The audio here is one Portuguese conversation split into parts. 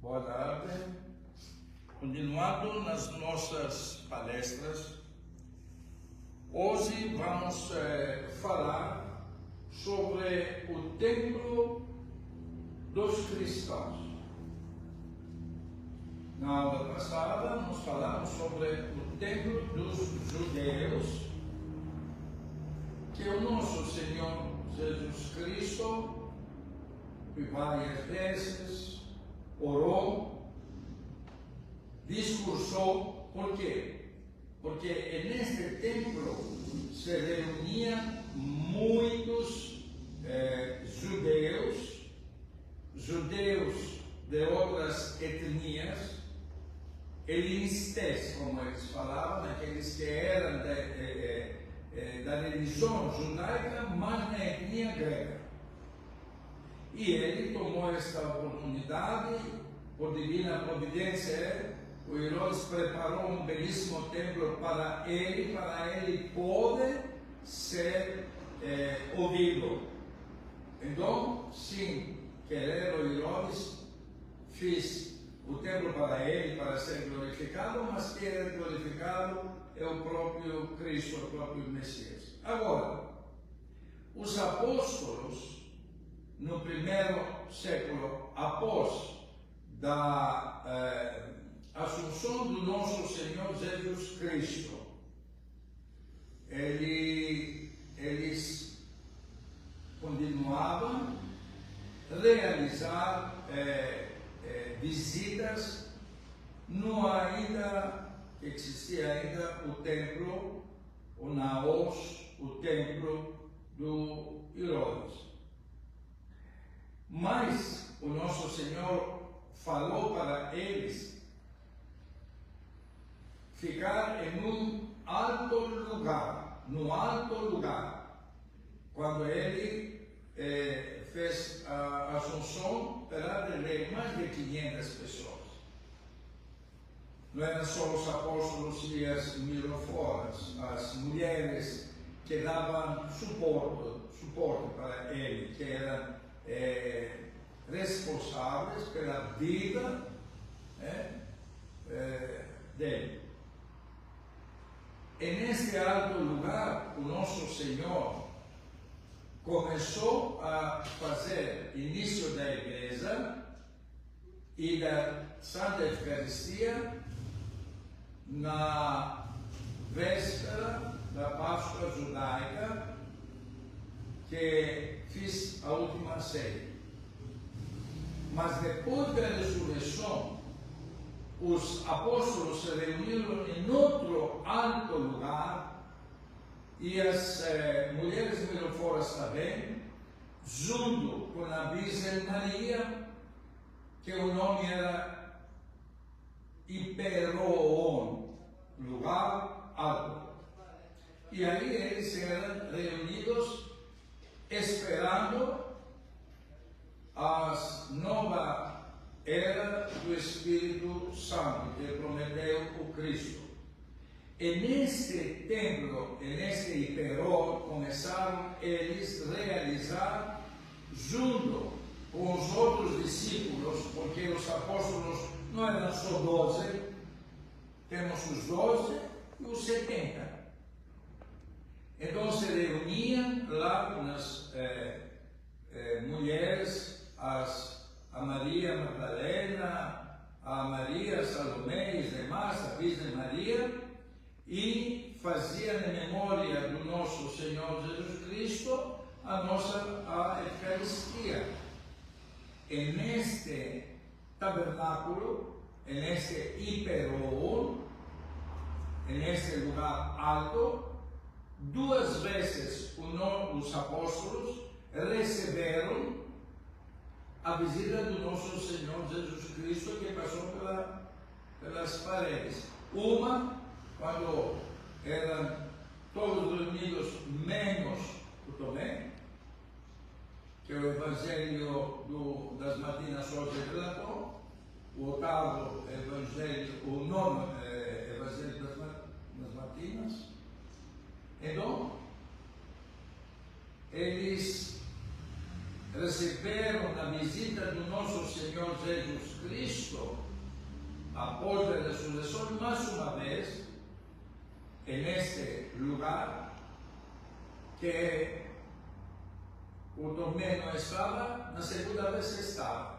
Boa tarde. Continuando nas nossas palestras, hoje vamos falar sobre o templo dos cristãos. Na aula passada, nós falamos sobre o templo dos judeus, que o nosso Senhor Jesus Cristo, por várias vezes, orou, discursou. Por quê? Porque neste templo se reuniam muitos judeus de outras etnias, helenistas, como eles falavam, aqueles que eram da religião judaica, mas na etnia grega. E ele tomou esta oportunidade, por divina providência, o Herodes preparou um belíssimo templo para ele poder ser ouvido. Então, sem querer, o Herodes fez o templo para ele, para ser glorificado, mas quem é glorificado é o próprio Cristo, o próprio Messias. Agora, os apóstolos, no primeiro século, após da assunção do nosso Senhor Jesus Cristo, eles continuavam a realizar visitas no ainda existia ainda o templo, o naos, o templo do Herodes. Mas o nosso Senhor falou para eles ficar em um alto lugar, no alto lugar, quando ele fez a assunção perante mais de 500 pessoas. Não eram só os apóstolos e as miroforas, as mulheres que davam suporte para ele, que eram responsáveis pela vida dele. E nesse alto lugar, o nosso Senhor começou a fazer início da igreja e da Santa Eucaristia na véspera da Páscoa judaica, que fiz a última ceia. Mas depois da ressurreição, os apóstolos se reuniram em outro alto lugar, e as mulheres miroforas também, junto com a Virgem Maria, que o nome era Hiperoon, lugar alto. E aí eles eram reunidos esperando a nova era do Espírito Santo, que prometeu o Cristo. E neste templo, e neste Hiperon, começaram eles a realizar, junto com os outros discípulos, porque os apóstolos não eram só 12, temos os 12 e os 70. Então se reuniam lá com as mulheres, a Maria Magdalena, a Maria Salomé e demais, a Virgem Maria, e faziam em memória do nosso Senhor Jesus Cristo a Eucaristia. E neste tabernáculo, neste Hiperon, neste lugar alto, 2 vezes os apóstolos receberam a visita do nosso Senhor Jesus Cristo, que passou pelas paredes. Uma, quando eram todos reunidos, menos o Tomé, que o Evangelho das Matinas hoje relatou, o oitavo Evangelho, o nono Evangelho das Matinas. Então, eles receberam a visita do nosso Senhor Jesus Cristo após a ressurreição, mais uma vez, neste lugar que o Tomé não estava, na segunda vez estava.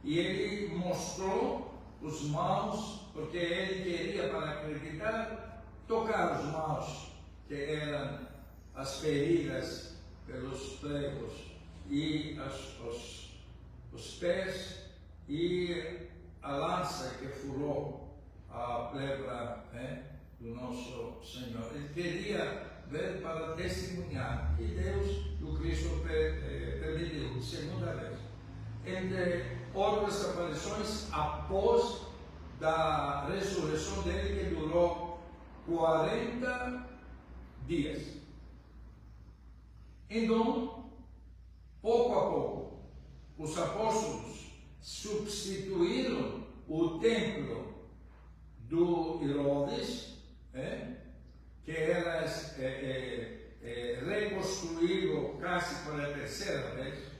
E ele mostrou os mãos, porque ele queria, para acreditar, tocar os mãos, que eram as feridas pelos pregos, e os pés, e a lança que furou a plebra do nosso Senhor. Ele queria ver para testemunhar, e Deus, o Cristo, permitiu, segunda vez. Entre outras aparições, após da ressurreição dele, que durou 40 dias. Então, pouco a pouco, os apóstolos substituíram o templo do Herodes, que era reconstruído quase pela terceira vez,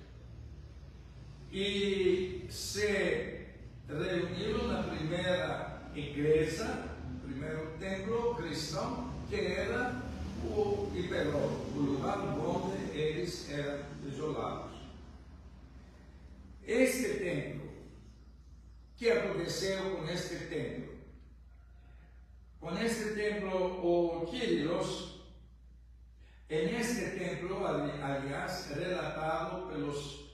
e se reuniram na primeira igreja, primeiro templo cristão, que era o Hiperol, o lugar onde eles eram isolados. Este templo, o que aconteceu com este templo? Com este templo, o Kyrios, neste templo, aliás, relatado pelos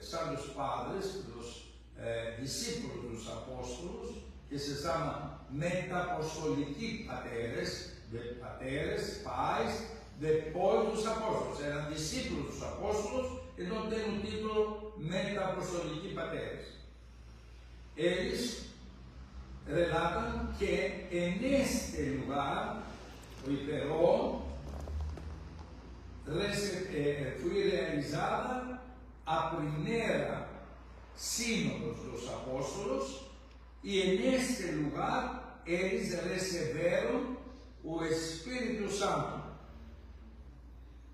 santos padres, pelos discípulos dos apóstolos, que se chama Metaapostoliki Pateres, pais, depois dos apóstolos. Eram discípulos dos apóstolos, então tem o título Metaapostoliki Pateres. Eles relatam que neste lugar, o Hiperol, foi realizada a primeira sínodos dos apóstolos, e neste lugar eles receberam o Espírito Santo.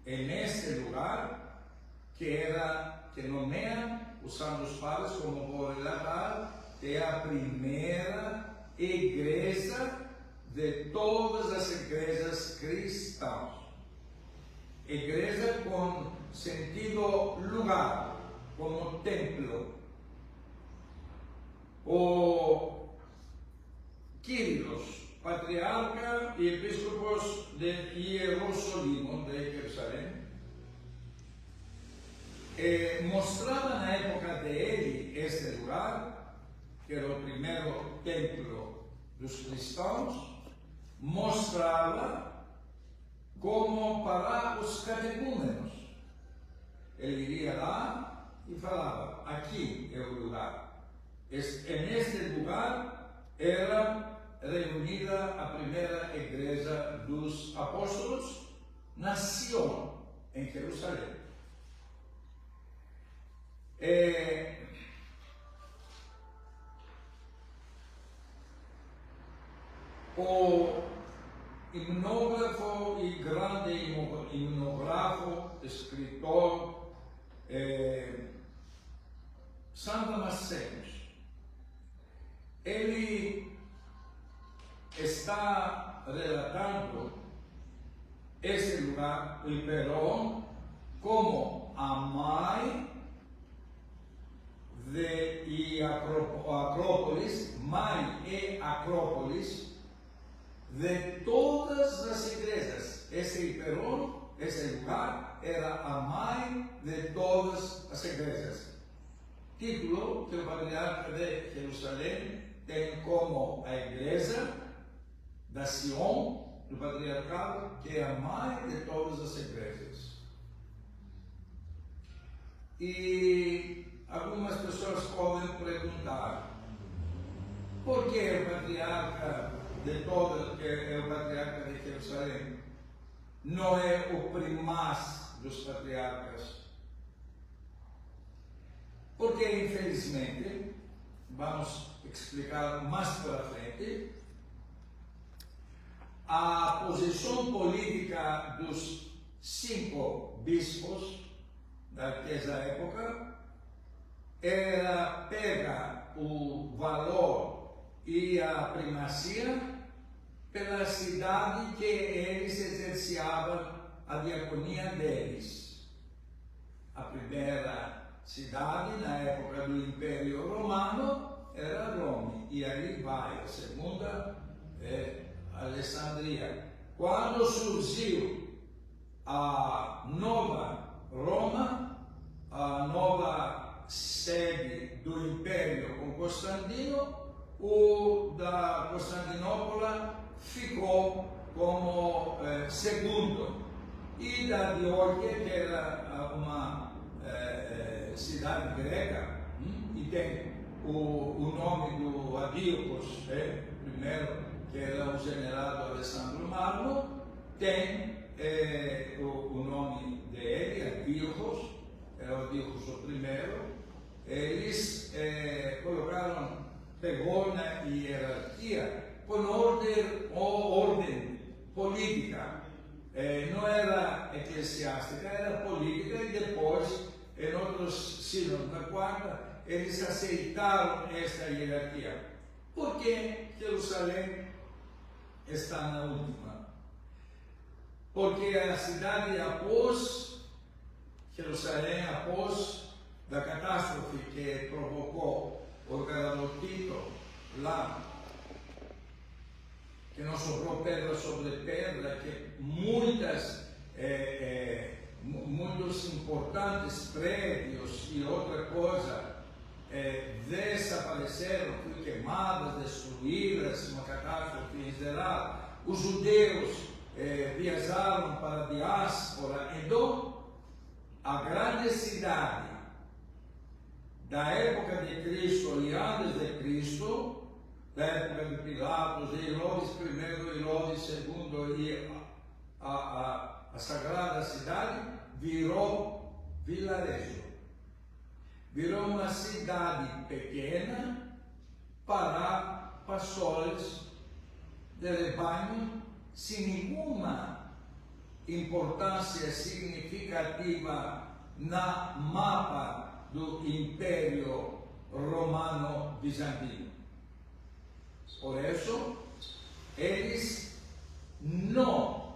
Neste lugar que nomeiam os santos padres, como vou relatar, é a primeira igreja de todas as igrejas cristãs. Igreja com sentido lugar, como templo. O Kyrios, patriarca e episcopos de Jerusalém, de Jerusalém, mostrava na época dele este lugar, que era o primeiro templo dos cristãos, mostrava como para os catecúmenos. Ele iria lá e falava: aqui é o lugar. Neste lugar era reunida a primeira igreja dos apóstolos na Sion, em Jerusalém. O himnógrafo e grande himnógrafo, escritor, Santo Damasceno, ele está relatando esse lugar, o Hiperol, como a mãe e Acrópolis, mãe e Acrópolis de todas as igrejas. Esse Hiperol, esse lugar, era a mãe de todas as igrejas. Título que o patriarca de Jerusalém tem como a igreja da Sion, do patriarcado, que é a mãe de todas as igrejas. E algumas pessoas podem perguntar: por que o patriarca de todas, que é o patriarca de Jerusalém, não é o primaz dos patriarcas? Porque, infelizmente, vamos explicar mais para frente, a posição política dos 5 bispos daquela época era pegar o valor e a primacia pela cidade que eles exerciavam a diaconia deles. A primeira cidade, na época do Império Romano, era Roma, e aí vai. A segunda é Alessandria. Quando surgiu a nova Roma, a nova sede do Império com Constantino, o da Constantinopla ficou como segundo. E da Dióquia, que era uma cidade grega, e tem o nome do Adíocos, primeiro, que era o general do Alessandro Magno, tem o nome dele, Adíocos, era o Adíocos o primeiro. Eles pegou na hierarquia por ordem política. Não era eclesiástica, era política, e depois, em outros sínodos da quarta, eles aceitaram esta hierarquia. Por que Jerusalém está na última? Porque a cidade após Jerusalém, após da catástrofe que provocou o imperador Tito lá, que não sobrou pedra sobre pedra, que muitos importantes prédios e outra coisa desapareceram, foram queimadas, destruídas, uma catástrofe em geral. Os judeus viajaram para a diáspora. Então, a grande cidade da época de Cristo e antes de Cristo, da época de Pilatos, de Herodes I, Herodes II, e a Sagrada Cidade virou vilarejo. Virou uma cidade pequena para pastores de rebanho, sem nenhuma importância significativa na mapa do Império Romano Bizantino. Por isso, eles não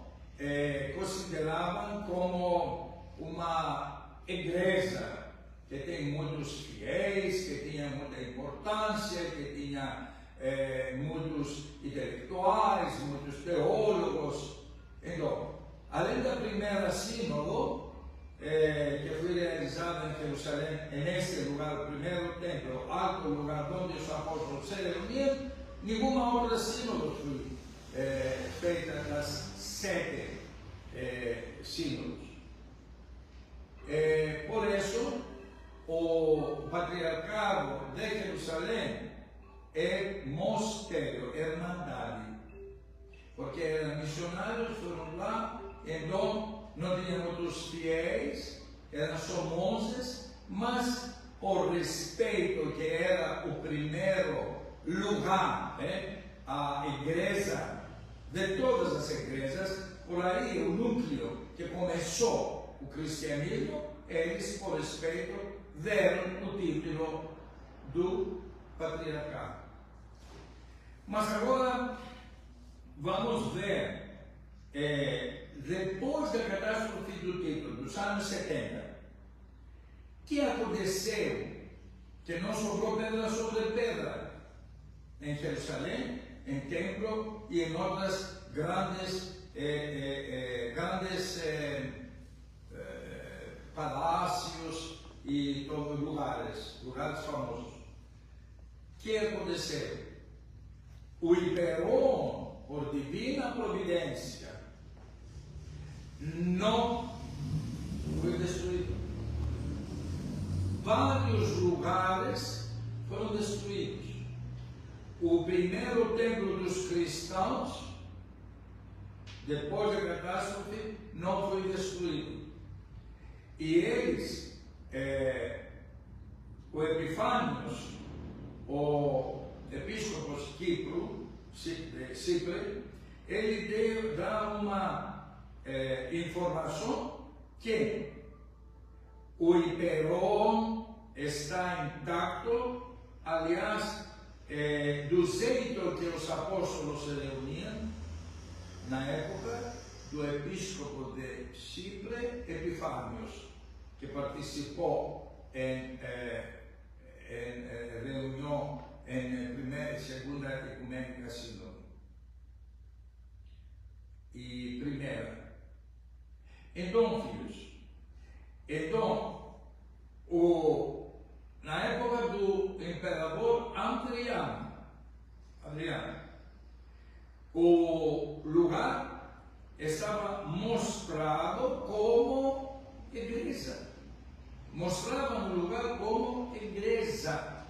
consideravam como uma igreja que tem muitos fiéis, que tinha muita importância, que tinha muitos intelectuais, muitos teólogos. Então, além da primeira sínodo, que foi realizada em Jerusalém, nesse lugar, o primeiro templo, alto lugar onde os apóstolos se reuniam, nenhuma outra sínodo foi feita das 7 sínodos. Por isso, o patriarcado de Jerusalém é mosteiro, irmandade, porque eram missionários, foram lá, então não tinha muitos fiéis, eram só monges, mas por respeito que era o primeiro lugar, a igreja, de todas as igrejas, por aí o núcleo que começou o cristianismo, eles, por respeito, deram o título do patriarcado. Mas agora vamos ver, depois da catástrofe do Tito, dos anos 70, o que aconteceu que não sobrou pedra sobre pedra em Jerusalém, em templo e em outras grandes palácios e todos lugares famosos. O que aconteceu? O Hiperon, por divina providência, não foi destruído. Vários lugares foram destruídos. O primeiro templo dos cristãos, depois da catástrofe, não foi destruído. E eles, o Epifânios, o episcopos de Chipre, ele dá uma informação que o Hiperon está intacto, aliás, do jeito que os apóstolos se reuniam na época do episcopo de Chipre, Epifânios, que participou em reunião em primeira e segunda ecumênica sínodo. E primeira. Então, filhos, na época do imperador Adriano, o lugar estava mostrado como igreja. Mostrava o lugar como igreja,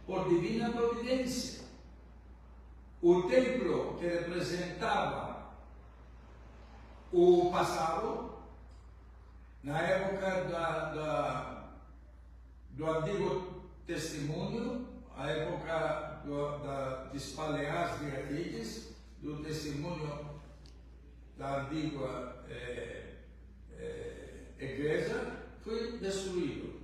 por divina providência. O templo que representava o passado, na época do Antigo Testemunho, a época dos Paleás Beatídeos, do testemunho da antiga igreja, foi destruído.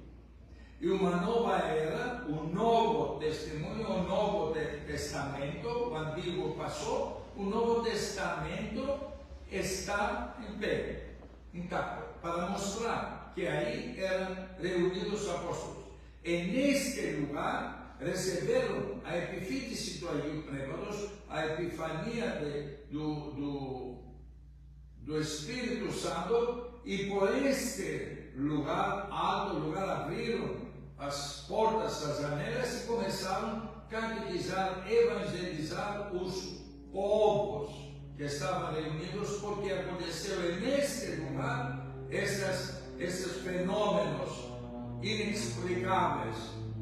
E uma nova era, o Novo Testemunho, o Novo Testamento, o Antigo passou, o Novo Testamento está em pé, intacto, para mostrar que aí eram reunidos os apóstolos. E neste lugar receberam a epifítise do Eupnépados, a epifania do Espírito Santo, e por este lugar, alto lugar, abriram as portas, as janelas e começaram a catequizar, evangelizar os povos que estavam reunidos, porque aconteceu neste lugar esses fenômenos inexplicáveis,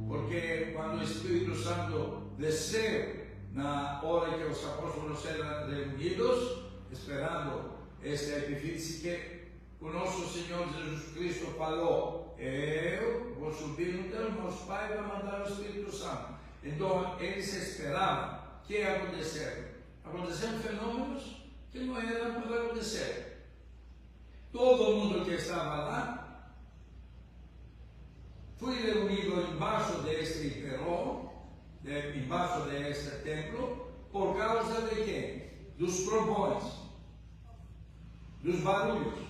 porque quando o Espírito Santo desceu na hora que os apóstolos eram reunidos, esperando esta epifítise que o nosso Senhor Jesus Cristo falou: eu vou subir no Deus, nosso Pai vai mandar o Espírito Santo. Então eles esperavam que ia acontecer. Aconteceram fenômenos que não eram para acontecer. Todo mundo que estava lá foi reunido embaixo deste perron, embaixo deste templo, por causa de quê? Dos trovões, dos barulhos.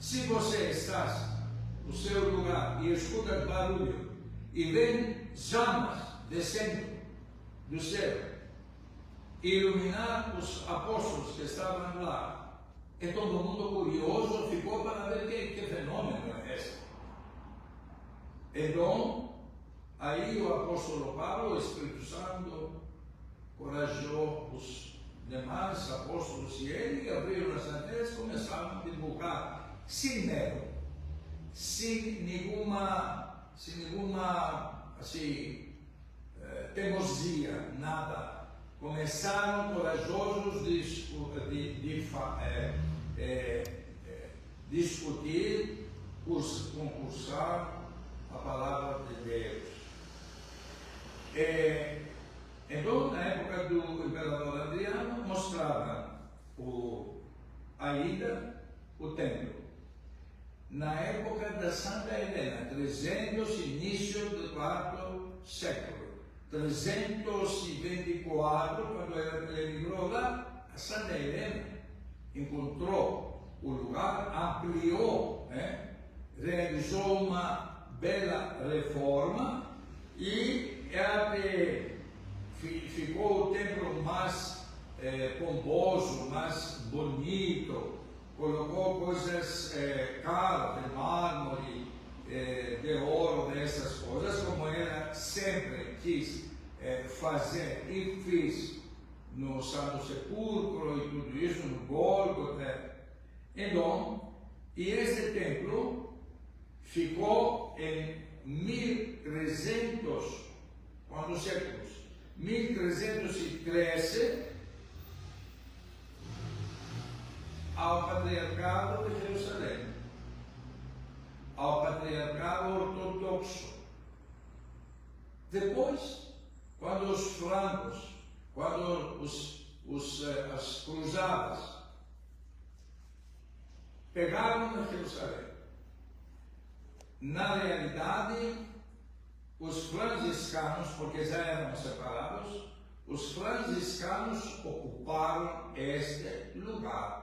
Se você está no seu lugar e escuta barulho e vê chamas descendo do céu, iluminar os apóstolos que estavam lá, e todo mundo curioso ficou para ver que fenômeno é esse. Então, aí o apóstolo Paulo, o Espírito Santo, corajou os demais apóstolos e ele abriram as janelas e começaram a divulgar sem medo, sem nenhuma assim, teimosia, nada. Começaram corajosos discutir, concursar a palavra de Deus. Então, na época do imperador Adriano, mostrava ainda o templo. Na época da Santa Helena, 300, início do quarto século, 324, quando ele emigrou lá, a Santa Helena encontrou o lugar, ampliou, realizou uma bela reforma e ficou o templo mais pomposo, mais bonito. Colocou coisas caras, de mármore, de ouro, dessas coisas, como ela sempre quis fazer e fez no Santo Sepulcro e tudo isso, no Gólgota. Então, e este templo ficou em 1300, quantos séculos? 1313, ao Patriarcado de Jerusalém, ao Patriarcado Ortodoxo. Depois, quando os francos, quando as cruzadas pegaram a Jerusalém na realidade, os franciscanos, porque já eram separados, os franciscanos ocuparam este lugar.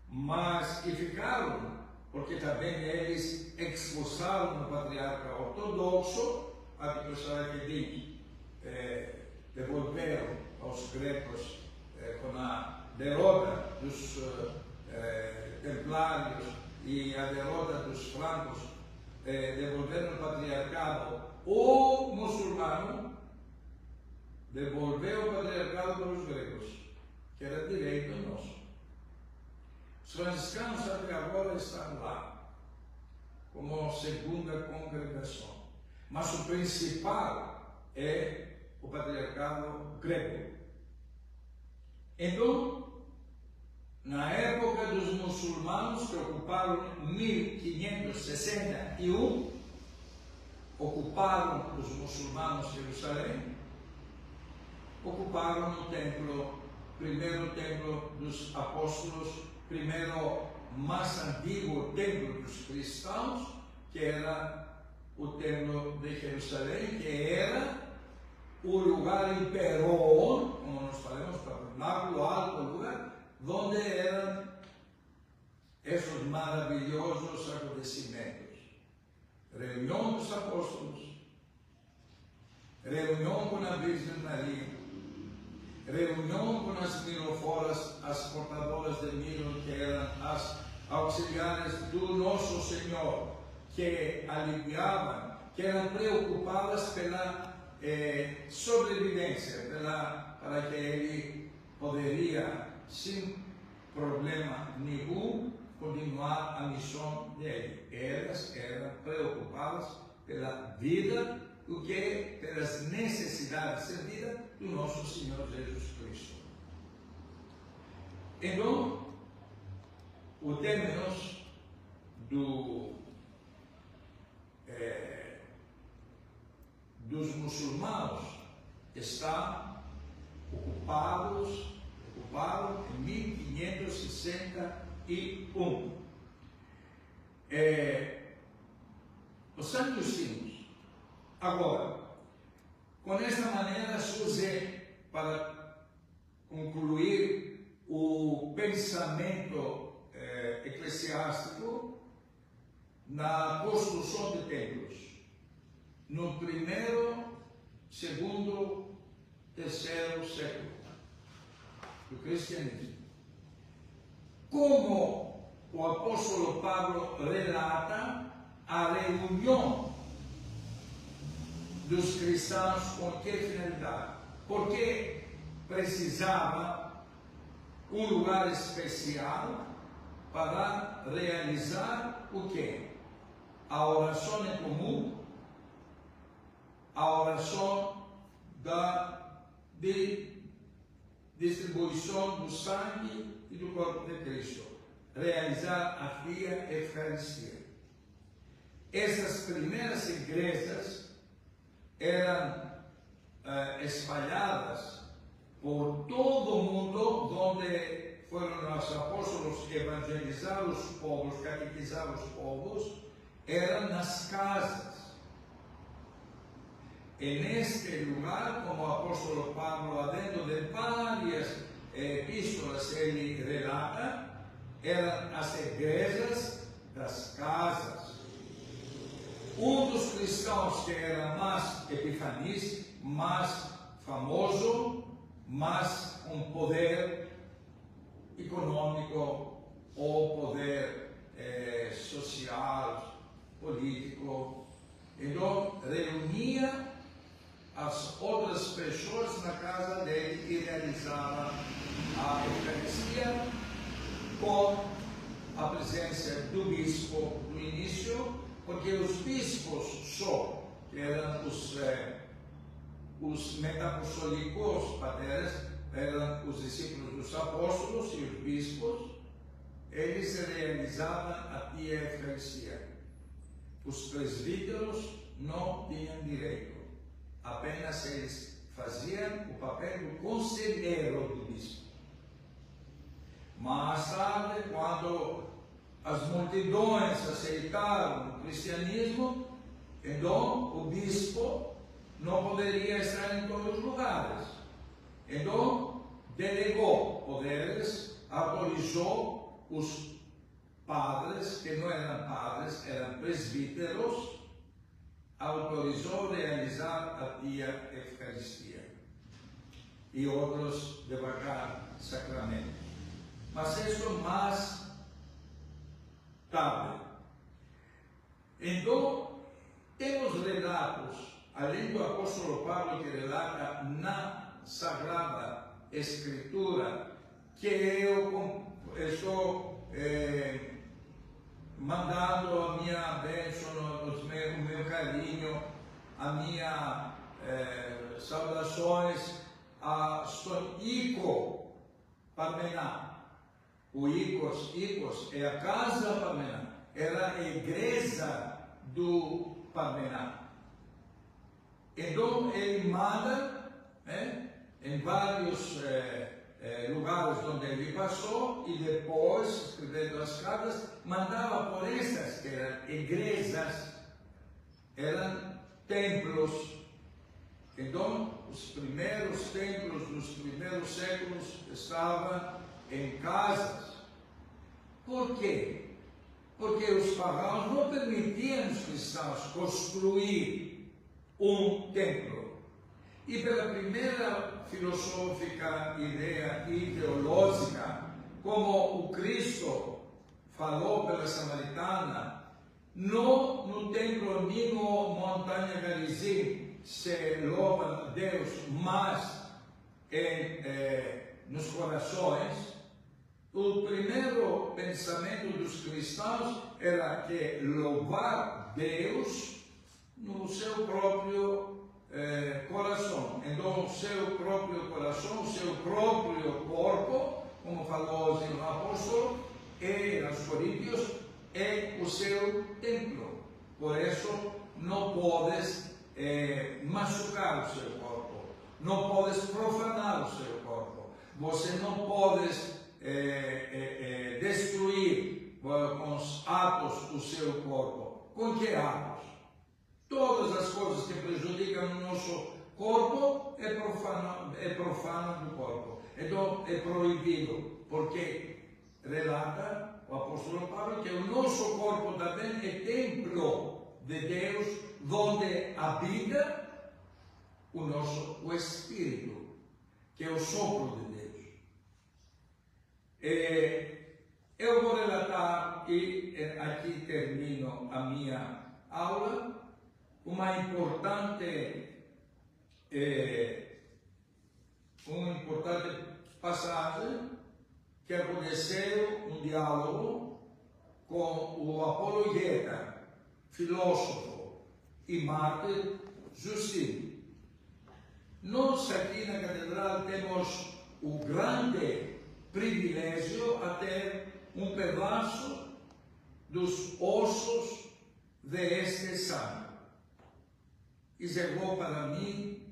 Mas que ficaram, porque também eles expulsaram o patriarca ortodoxo, a que gostaria que devolveram aos gregos com a derrota dos templários e a derrota dos francos, devolveram o patriarcado. O muçulmano devolveu o patriarcado para os gregos, que era direito nosso. Os franciscanos até agora estão lá, como segunda congregação. Mas o principal é o patriarcado grego. Então, na época dos muçulmanos, que ocuparam 1561, ocuparam os muçulmanos Jerusalém, ocuparam o templo, primeiro templo dos apóstolos, primeiro mais antigo templo dos cristãos, que era o templo de Jerusalém, que era o lugar imperial, como nós falamos, tabernáculo, alto lugar, onde eram esses maravilhosos acontecimentos. Reunião dos apóstolos, reunião com a Virgem Maria, reunião com as miloforas, as portadoras de milho, que eram as auxiliares do nosso Senhor, que aliviavam, que eram preocupadas pela sobrevivência, para que ele poderia, sem problema nenhum, continuar a missão dele. Elas eram preocupadas pela vida, o que pelas necessidades de vida do nosso Senhor Jesus Cristo. Então, o término dos muçulmanos está ocupado em 1561. Os santos sinos. Agora, com esta maneira, surge, para concluir o pensamento eclesiástico, na construção de templos, no primeiro, segundo, terceiro século do cristianismo. Como o apóstolo Pablo relata a reunião dos cristãos, com que finalidade? Porque precisava um lugar especial para realizar o quê? A oração em comum, a oração de distribuição do sangue e do corpo de Cristo, realizar a Via Eucaristia. Essas primeiras igrejas eram espalhadas por todo o mundo, onde foram os apóstolos evangelizar os povos, catequizar os povos, eram nas casas. E neste lugar, como o apóstolo Pablo, dentro de várias epístolas, ele relata, eram as igrejas das casas. Um dos cristãos que era mais Epifanes, mais famoso, mais com poder econômico ou poder social, político, então reunia as outras pessoas na casa dele e realizava a Eucaristia com a presença do bispo no início, porque os bispos só, que eram os metapostólicos pateres, eram os discípulos dos apóstolos e os bispos, eles realizavam a Via Eucaristia. Os presbíteros não tinham direito, apenas eles faziam o papel do conselheiro do bispo. Mais tarde, quando as multidões aceitaram o cristianismo, então o bispo não poderia estar em todos os lugares. Então, delegou poderes, autorizou os padres, que não eram padres, eram presbíteros, autorizou realizar a Dia Eucaristia e outros devagar sacramentos. Mas isso mais tarde. Então, temos relatos, além do apóstolo Paulo que relata na Sagrada Escritura, que eu estou mandando a minha bênção, o meu carinho, a minha saudações a São Ico Parmená. O Icos é a casa Parmená, era a igreja do Parmená. Então ele manda, em vários lugares onde ele passou, e depois, escrevendo as cartas, mandava por estas, que eram igrejas, eram templos. Então, os primeiros templos dos primeiros séculos estavam em casas. Por quê? Porque os pagãos não permitiam os cristãos construir um templo. E pela primeira filosófica ideia ideológica, como o Cristo falou pela Samaritana, não no templo nem na montanha Garizim se louva a Deus, mas nos corações. O primeiro pensamento dos cristãos era que louvar Deus no seu próprio coração. Então, o seu próprio coração, o seu próprio corpo, como falou hoje o apóstolo, e aos Coríntios, é o seu templo. Por isso, não podes machucar o seu corpo, não podes profanar o seu corpo, você não podes destruir com os atos o seu corpo. Com que atos? Todas as coisas que prejudicam o nosso corpo é profano do corpo. Então é proibido, porque relata o apóstolo Paulo que o nosso corpo também é templo de Deus, onde habita o Espírito, que é o sopro de Deus. Eu vou relatar, e aqui termino a minha aula, uma importante passagem que aconteceu, um diálogo com o apologeta, filósofo e mártir Justino. Nós aqui na Catedral temos o grande privilégio a ter um pedaço dos ossos deste santo. E chegou para mim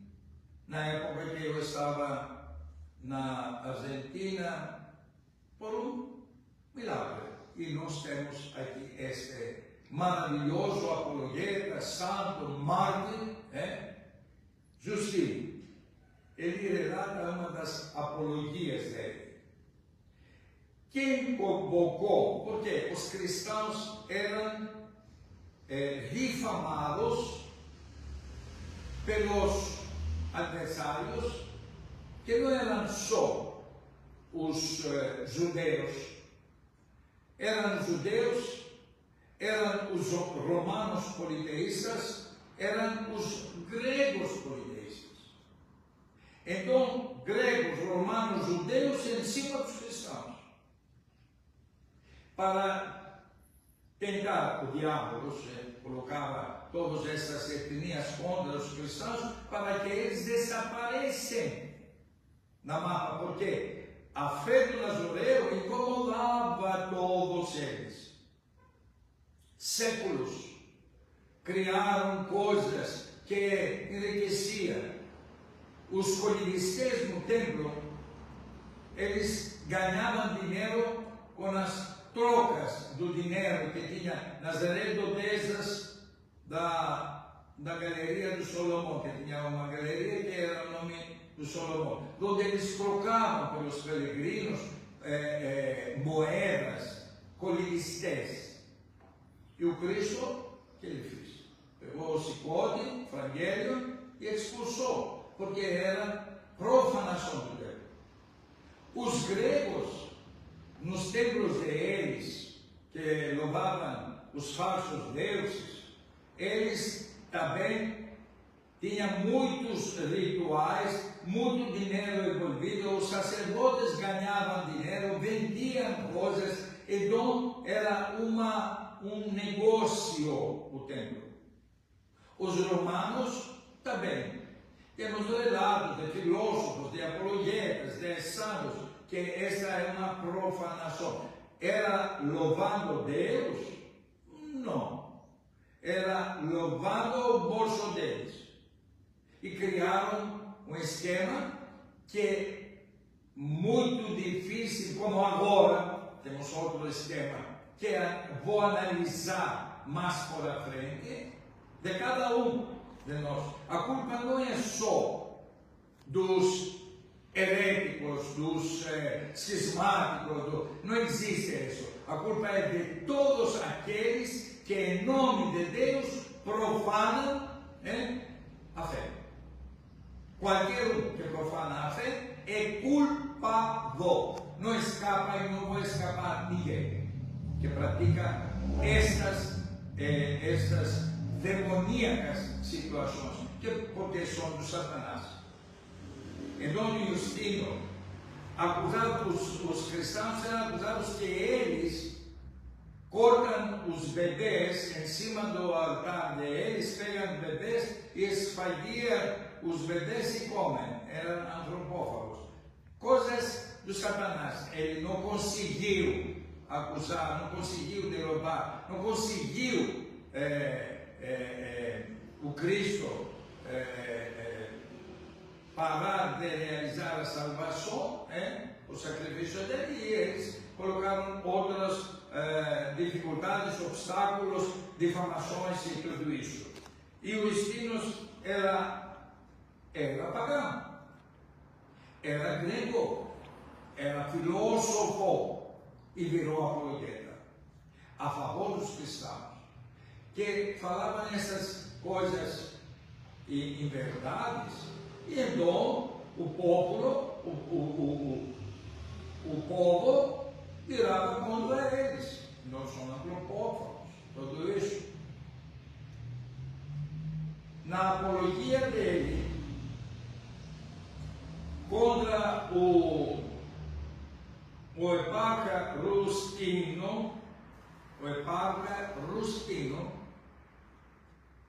na época que eu estava na Argentina por um milagre. E nós temos aqui este maravilhoso apologeta, santo, mártir, Justino. Ele relata uma das apologias dele. Quem convocou? Porque os cristãos eram difamados pelos adversários, que não eram só os judeus, eram os romanos politeístas, eram os gregos politeístas. Então, gregos, romanos, judeus em cima dos cristãos. Para tentar, o diabo colocava todas essas etnias contra os cristãos para que eles desaparecem na mapa, porque a fé do Nazoreu incomodava todos eles. Séculos criaram coisas que enriqueciam. Os colinistas no templo, eles ganhavam dinheiro com as trocas do dinheiro que tinha nas redondezas da Galeria do Solomão, que tinha uma galeria que era o nome do Solomão, onde eles trocavam pelos peregrinos moedas, coliristés. E o Cristo, o que ele fez? Pegou o cicote, franguelho, e expulsou, porque era profanação do templo. Os gregos, nos templos deles, que louvavam os falsos deuses, eles também tinham muitos rituais, muito dinheiro envolvido, os sacerdotes ganhavam dinheiro, vendiam coisas, então era um negócio o templo. Os romanos também. Temos relatos de filósofos, de apologetas, de santos, que essa é uma profanação. Era louvando Deus? Não. Era louvando o bolso deles. E criaram um esquema que é muito difícil, como agora, temos outro esquema, que vou analisar mais por a frente, de cada um de nós. A culpa não é só dos heréticos, dos cismáticos, não existe isso. A culpa é de todos aqueles que, em nome de Deus, profanam a fé. Qualquer um que profana a fé é culpado. Não escapa e não vai escapar ninguém que pratica estas demoníacas situações, porque são do Satanás. Então, Justino, os cristãos eram acusados que eles cortam os bebês em cima do altar deles, pegam bebês e esfagueiam os bebês e comem. Eram antropófagos. Coisas do Satanás. Ele não conseguiu acusar, não conseguiu derrubar, não conseguiu o Cristo parar de realizar a salvação, o sacrifício dele, e eles colocaram outras dificuldades, obstáculos, difamações e tudo isso. E o Justinus era pagão, era grego, era filósofo e virou apologeta a favor dos cristãos, que falavam essas coisas em verdades, e então o povo virava contra eles. Não são antropófagos, tudo isso. Na apologia dele contra o eparca Rustino,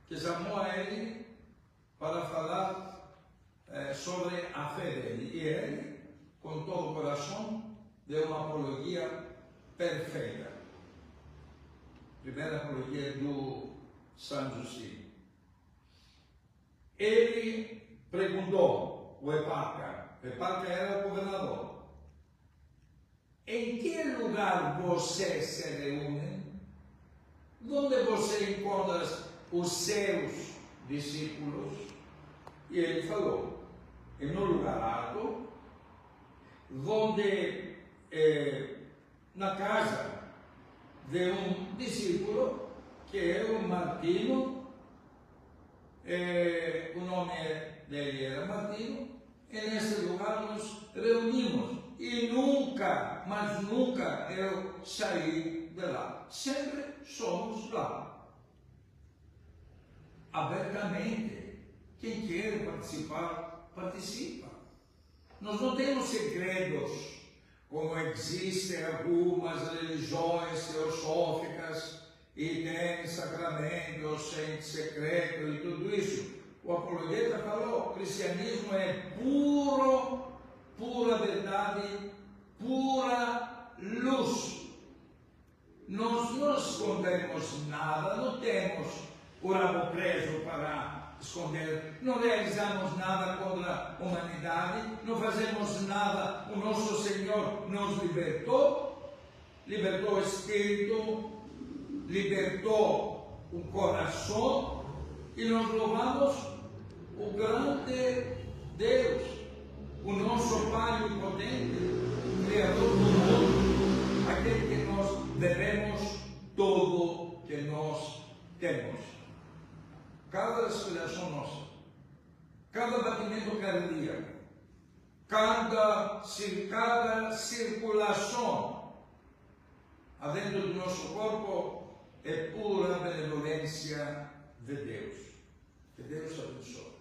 que chamou a ele para falar sobre a fé dele. E ele, com todo o coração, deu uma apologia perfeita. Primeira apologia do São Justino. Ele perguntou o eparca era o governador: em que lugar você se reúne? Onde você encontra os seus discípulos? E ele falou: em um lugar alto, onde na casa de um discípulo, que é o Martino, o nome dele era Martino, e nesse lugar nos reunimos. E nunca, mas nunca eu saí de lá. Sempre somos lá. Abertamente. Quem quer participar, participa. Nós não temos segredos, como existem algumas religiões teosóficas e tem sacramentos em secreto e tudo isso. O apologeta falou: o cristianismo é pura verdade, pura luz. Nós não escondemos nada, não temos o rabo preso para esconder, não realizamos nada contra a humanidade, não fazemos nada, o nosso Senhor nos libertou, libertou o espírito, libertou o coração, e nós louvamos o grande Deus, o nosso Pai onipotente, Criador do mundo, aquele que nós devemos tudo que nós temos. Cada respiração nossa, cada batimento cardíaco, cada circulação adentro do nosso corpo é pura benevolência de Deus. Que Deus abençoe.